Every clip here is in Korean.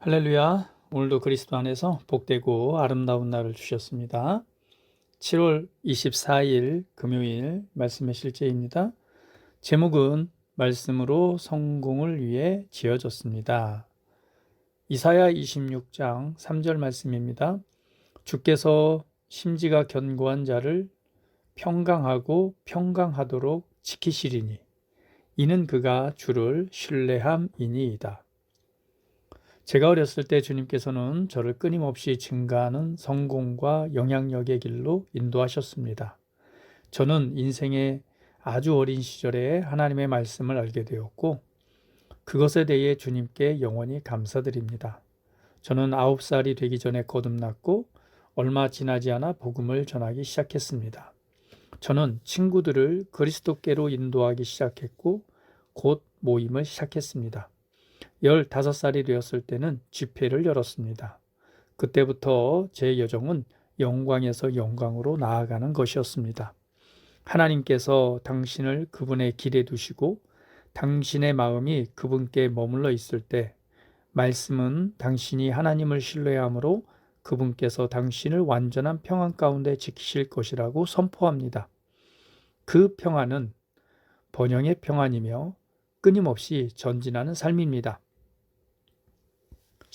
할렐루야. 오늘도 그리스도 안에서 복되고 아름다운 날을 주셨습니다. 7월 24일 금요일 말씀의 실제입니다. 제목은 말씀으로 성공을 위해 지어졌습니다. 이사야 26장 3절 말씀입니다. 주께서 심지가 견고한 자를 평강하고 평강하도록 지키시리니 이는 그가 주를 신뢰함이니이다. 제가 어렸을 때 주님께서는 저를 끊임없이 증가하는 성공과 영향력의 길로 인도하셨습니다. 저는 인생의 아주 어린 시절에 하나님의 말씀을 알게 되었고 그것에 대해 주님께 영원히 감사드립니다. 저는 9살이 되기 전에 거듭났고 얼마 지나지 않아 복음을 전하기 시작했습니다. 저는 친구들을 그리스도께로 인도하기 시작했고 곧 모임을 시작했습니다. 15살이 되었을 때는 집회를 열었습니다. 그때부터 제 여정은 영광에서 영광으로 나아가는 것이었습니다. 하나님께서 당신을 그분의 길에 두시고 당신의 마음이 그분께 머물러 있을 때 말씀은 당신이 하나님을 신뢰함으로 그분께서 당신을 완전한 평안 가운데 지키실 것이라고 선포합니다. 그 평안은 번영의 평안이며 끊임없이 전진하는 삶입니다.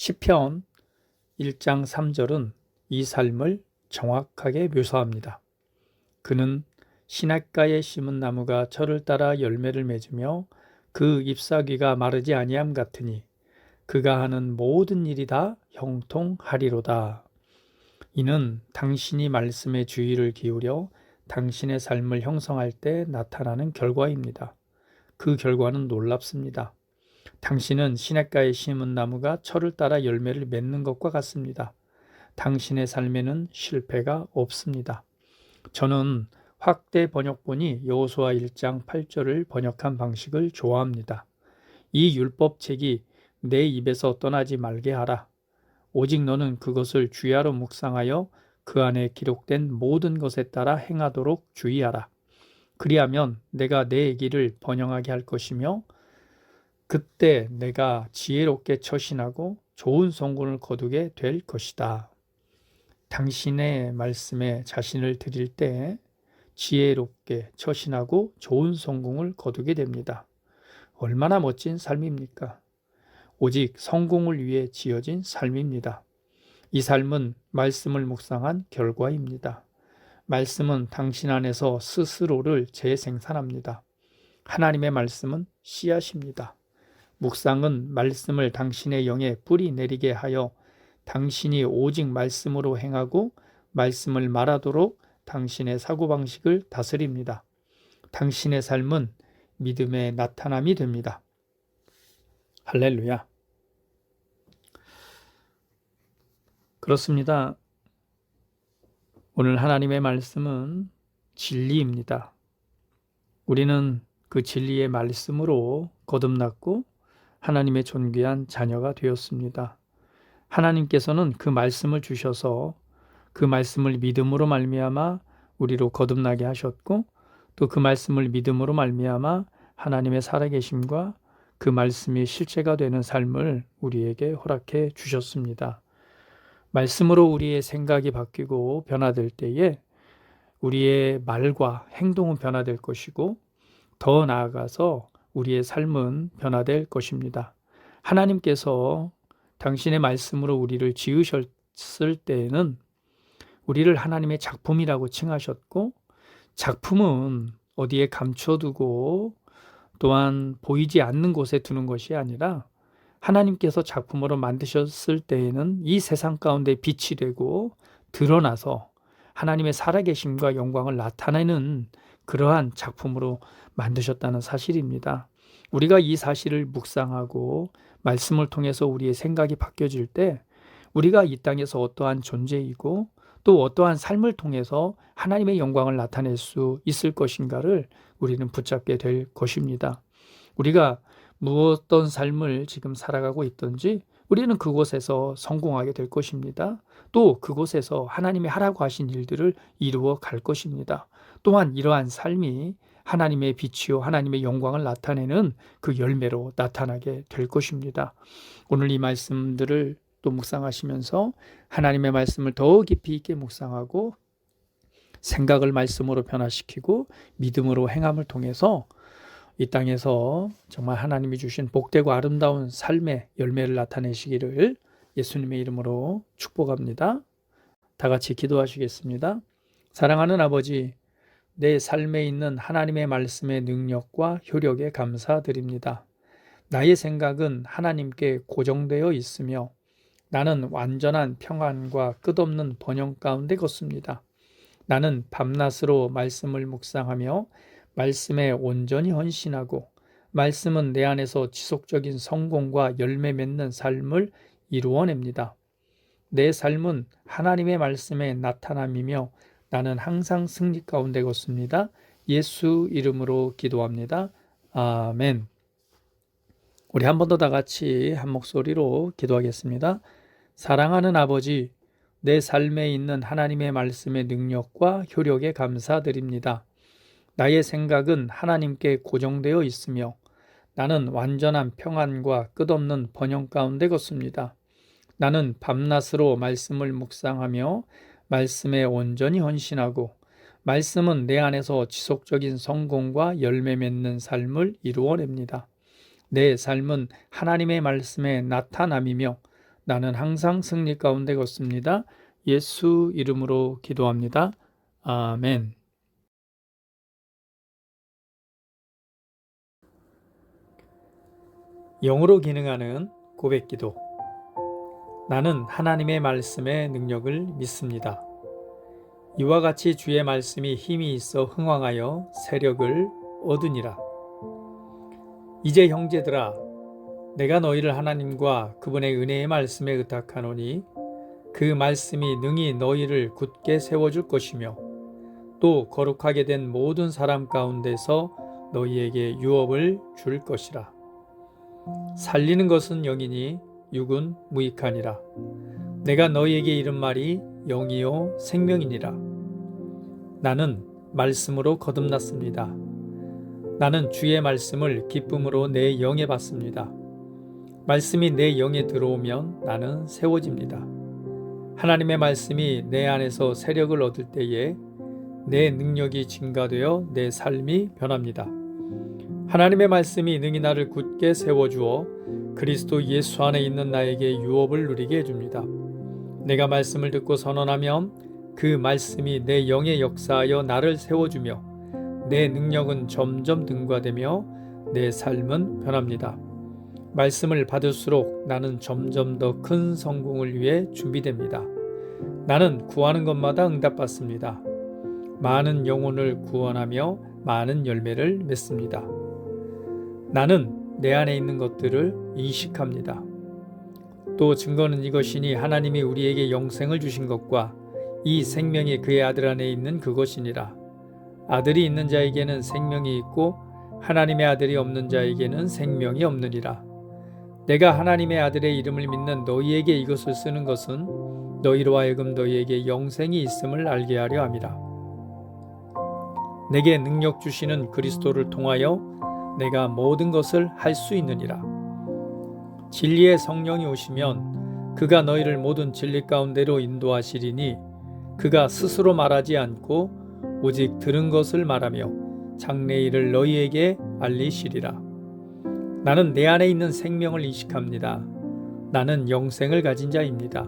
시편 1장 3절은 이 삶을 정확하게 묘사합니다. 그는 시냇가에 심은 나무가 철을 따라 열매를 맺으며 그 잎사귀가 마르지 아니함 같으니 그가 하는 모든 일이 다 형통하리로다. 이는 당신이 말씀에 주의를 기울여 당신의 삶을 형성할 때 나타나는 결과입니다. 그 결과는 놀랍습니다. 당신은 시냇가에 심은 나무가 철을 따라 열매를 맺는 것과 같습니다. 당신의 삶에는 실패가 없습니다. 저는 확대 번역본이 여호수아 1장 8절을 번역한 방식을 좋아합니다. 이 율법책이 내 입에서 떠나지 말게 하라. 오직 너는 그것을 주야로 묵상하여 그 안에 기록된 모든 것에 따라 행하도록 주의하라. 그리하면 내가 내 길을 번영하게 할 것이며 그때 내가 지혜롭게 처신하고 좋은 성공을 거두게 될 것이다. 당신의 말씀에 자신을 드릴 때 지혜롭게 처신하고 좋은 성공을 거두게 됩니다. 얼마나 멋진 삶입니까? 오직 성공을 위해 지어진 삶입니다. 이 삶은 말씀을 묵상한 결과입니다. 말씀은 당신 안에서 스스로를 재생산합니다. 하나님의 말씀은 씨앗입니다. 묵상은 말씀을 당신의 영에 뿌리 내리게 하여 당신이 오직 말씀으로 행하고 말씀을 말하도록 당신의 사고방식을 다스립니다. 당신의 삶은 믿음의 나타남이 됩니다. 할렐루야. 그렇습니다. 오늘 하나님의 말씀은 진리입니다. 우리는 그 진리의 말씀으로 거듭났고 하나님의 존귀한 자녀가 되었습니다. 하나님께서는 그 말씀을 주셔서 그 말씀을 믿음으로 말미암아 우리로 거듭나게 하셨고 또 그 말씀을 믿음으로 말미암아 하나님의 살아계심과 그 말씀이 실체가 되는 삶을 우리에게 허락해 주셨습니다. 말씀으로 우리의 생각이 바뀌고 변화될 때에 우리의 말과 행동은 변화될 것이고 더 나아가서 우리의 삶은 변화될 것입니다. 하나님께서 당신의 말씀으로 우리를 지으셨을 때에는 우리를 하나님의 작품이라고 칭하셨고 작품은 어디에 감춰두고 또한 보이지 않는 곳에 두는 것이 아니라 하나님께서 작품으로 만드셨을 때에는 이 세상 가운데 빛이 되고 드러나서 하나님의 살아계심과 영광을 나타내는 그러한 작품으로 만드셨다는 사실입니다. 우리가 이 사실을 묵상하고 말씀을 통해서 우리의 생각이 바뀌어질 때 우리가 이 땅에서 어떠한 존재이고 또 어떠한 삶을 통해서 하나님의 영광을 나타낼 수 있을 것인가를 우리는 붙잡게 될 것입니다. 우리가 어떤 삶을 지금 살아가고 있든지 우리는 그곳에서 성공하게 될 것입니다. 또 그곳에서 하나님이 하라고 하신 일들을 이루어 갈 것입니다. 또한 이러한 삶이 하나님의 빛이요 하나님의 영광을 나타내는 그 열매로 나타나게 될 것입니다. 오늘 이 말씀들을 또 묵상하시면서 하나님의 말씀을 더 깊이 있게 묵상하고 생각을 말씀으로 변화시키고 믿음으로 행함을 통해서 이 땅에서 정말 하나님이 주신 복되고 아름다운 삶의 열매를 나타내시기를 예수님의 이름으로 축복합니다. 다 같이 기도하시겠습니다. 사랑하는 아버지, 내 삶에 있는 하나님의 말씀의 능력과 효력에 감사드립니다. 나의 생각은 하나님께 고정되어 있으며 나는 완전한 평안과 끝없는 번영 가운데 걷습니다. 나는 밤낮으로 말씀을 묵상하며 말씀에 온전히 헌신하고 말씀은 내 안에서 지속적인 성공과 열매 맺는 삶을 이루어냅니다. 내 삶은 하나님의 말씀의 나타남이며 나는 항상 승리 가운데 걷습니다. 예수 이름으로 기도합니다. 아멘. 우리 한 번 더 다 같이 한 목소리로 기도하겠습니다. 사랑하는 아버지, 내 삶에 있는 하나님의 말씀의 능력과 효력에 감사드립니다. 나의 생각은 하나님께 고정되어 있으며 나는 완전한 평안과 끝없는 번영 가운데 걷습니다. 나는 밤낮으로 말씀을 묵상하며 말씀에 온전히 헌신하고 말씀은 내 안에서 지속적인 성공과 열매 맺는 삶을 이루어냅니다. 내 삶은 하나님의 말씀의 나타남이며 나는 항상 승리 가운데 걷습니다. 예수 이름으로 기도합니다. 아멘. 영으로 기능하는 고백기도. 나는 하나님의 말씀의 능력을 믿습니다. 이와 같이 주의 말씀이 힘이 있어 흥왕하여 세력을 얻으니라. 이제 형제들아, 내가 너희를 하나님과 그분의 은혜의 말씀에 의탁하노니 그 말씀이 능히 너희를 굳게 세워줄 것이며 또 거룩하게 된 모든 사람 가운데서 너희에게 유업을 줄 것이라. 살리는 것은 영이니 육은 무익하니라. 내가 너희에게 이른 말이 영이요 생명이니라. 나는 말씀으로 거듭났습니다. 나는 주의 말씀을 기쁨으로 내 영에 받습니다. 말씀이 내 영에 들어오면 나는 세워집니다. 하나님의 말씀이 내 안에서 세력을 얻을 때에 내 능력이 증가되어 내 삶이 변합니다. 하나님의 말씀이 능히 나를 굳게 세워주어 그리스도 예수 안에 있는 나에게 유업을 누리게 해줍니다. 내가 말씀을 듣고 선언하면 그 말씀이 내 영에 역사하여 나를 세워주며 내 능력은 점점 능가되며 내 삶은 변합니다. 말씀을 받을수록 나는 점점 더 큰 성공을 위해 준비됩니다. 나는 구하는 것마다 응답받습니다. 많은 영혼을 구원하며 많은 열매를 맺습니다. 나는 내 안에 있는 것들을 인식합니다. 또 증거는 이것이니 하나님이 우리에게 영생을 주신 것과 이 생명이 그의 아들 안에 있는 그것이니라. 아들이 있는 자에게는 생명이 있고 하나님의 아들이 없는 자에게는 생명이 없느니라. 내가 하나님의 아들의 이름을 믿는 너희에게 이것을 쓰는 것은 너희로 하여금 너희에게 영생이 있음을 알게 하려 함이라. 내게 능력 주시는 그리스도를 통하여 내가 모든 것을 할 수 있느니라. 진리의 성령이 오시면 그가 너희를 모든 진리 가운데로 인도하시리니 그가 스스로 말하지 않고 오직 들은 것을 말하며 장래일을 너희에게 알리시리라. 나는 내 안에 있는 생명을 인식합니다. 나는 영생을 가진 자입니다.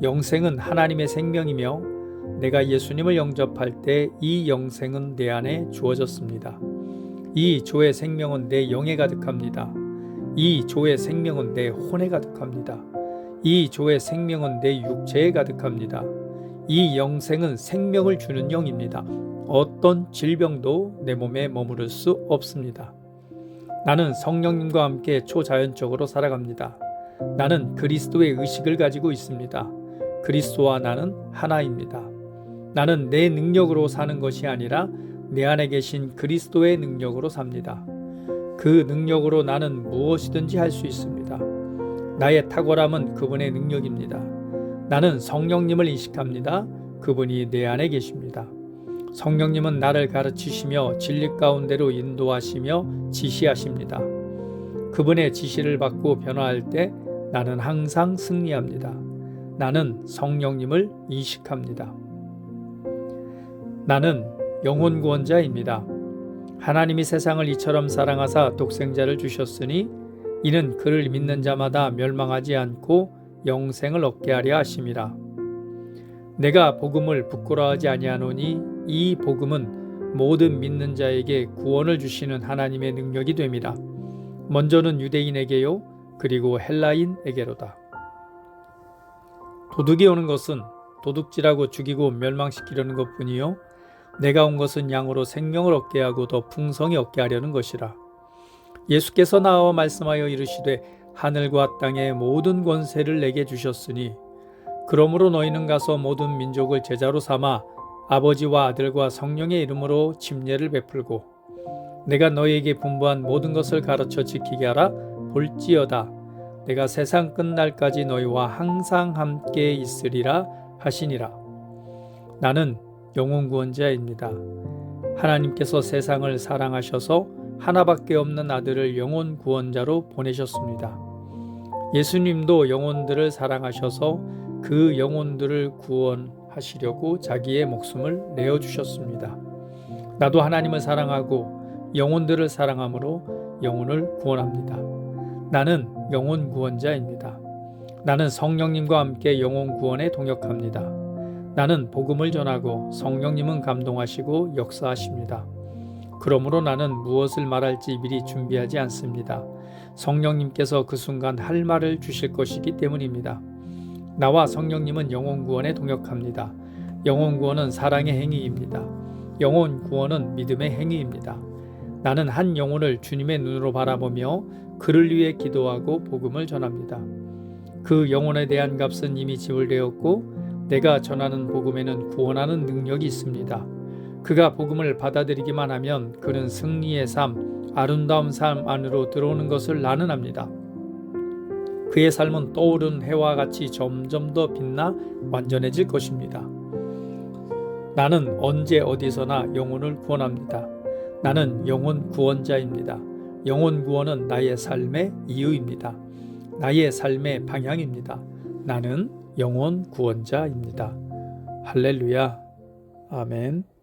영생은 하나님의 생명이며 내가 예수님을 영접할 때 이 영생은 내 안에 주어졌습니다. 이 조의 생명은 내 영에 가득합니다. 이 조의 생명은 내 혼에 가득합니다. 이 조의 생명은 내 육체에 가득합니다. 이 영생은 생명을 주는 영입니다. 어떤 질병도 내 몸에 머무를 수 없습니다. 나는 성령님과 함께 초자연적으로 살아갑니다. 나는 그리스도의 의식을 가지고 있습니다. 그리스도와 나는 하나입니다. 나는 내 능력으로 사는 것이 아니라 내 안에 계신 그리스도의 능력으로 삽니다. 그 능력으로 나는 무엇이든지 할 수 있습니다. 나의 탁월함은 그분의 능력입니다. 나는 성령님을 인식합니다. 그분이 내 안에 계십니다. 성령님은 나를 가르치시며 진리 가운데로 인도하시며 지시하십니다. 그분의 지시를 받고 변화할 때 나는 항상 승리합니다. 나는 성령님을 인식합니다. 나는 영혼 구원자입니다. 하나님이 세상을 이처럼 사랑하사 독생자를 주셨으니 이는 그를 믿는 자마다 멸망하지 않고 영생을 얻게 하려 하심이라. 내가 복음을 부끄러워하지 아니하노니 이 복음은 모든 믿는 자에게 구원을 주시는 하나님의 능력이 됨이라. 먼저는 유대인에게요 그리고 헬라인에게로다. 도둑이 오는 것은 도둑질하고 죽이고 멸망시키려는 것뿐이요 내가 온 것은 양으로 생명을 얻게 하고 더 풍성히 얻게 하려는 것이라. 예수께서 나와 말씀하여 이르시되 하늘과 땅의 모든 권세를 내게 주셨으니 그러므로 너희는 가서 모든 민족을 제자로 삼아 아버지와 아들과 성령의 이름으로 침례를 베풀고 내가 너희에게 분부한 모든 것을 가르쳐 지키게 하라. 볼지어다 내가 세상 끝날까지 너희와 항상 함께 있으리라 하시니라. 나는 영혼 구원자입니다. 하나님께서 세상을 사랑하셔서 하나밖에 없는 아들을 영혼 구원자로 보내셨습니다. 예수님도 영혼들을 사랑하셔서 그 영혼들을 구원하시려고 자기의 목숨을 내어주셨습니다. 나도 하나님을 사랑하고 영혼들을 사랑함으로 영혼을 구원합니다. 나는 영혼 구원자입니다. 나는 성령님과 함께 영혼 구원에 동역합니다. 나는 복음을 전하고 성령님은 감동하시고 역사하십니다. 그러므로 나는 무엇을 말할지 미리 준비하지 않습니다. 성령님께서 그 순간 할 말을 주실 것이기 때문입니다. 나와 성령님은 영혼 구원에 동역합니다. 영혼 구원은 사랑의 행위입니다. 영혼 구원은 믿음의 행위입니다. 나는 한 영혼을 주님의 눈으로 바라보며 그를 위해 기도하고 복음을 전합니다. 그 영혼에 대한 값은 이미 지불되었고 내가 전하는 복음에는 구원하는 능력이 있습니다. 그가 복음을 받아들이기만 하면 그는 승리의 삶, 아름다운 삶 안으로 들어오는 것을 나는 압니다. 그의 삶은 떠오른 해와 같이 점점 더 빛나 완전해질 것입니다. 나는 언제 어디서나 영혼을 구원합니다. 나는 영혼 구원자입니다. 영혼 구원은 나의 삶의 이유입니다. 나의 삶의 방향입니다. 나는 영혼 구원자입니다. 할렐루야. 아멘.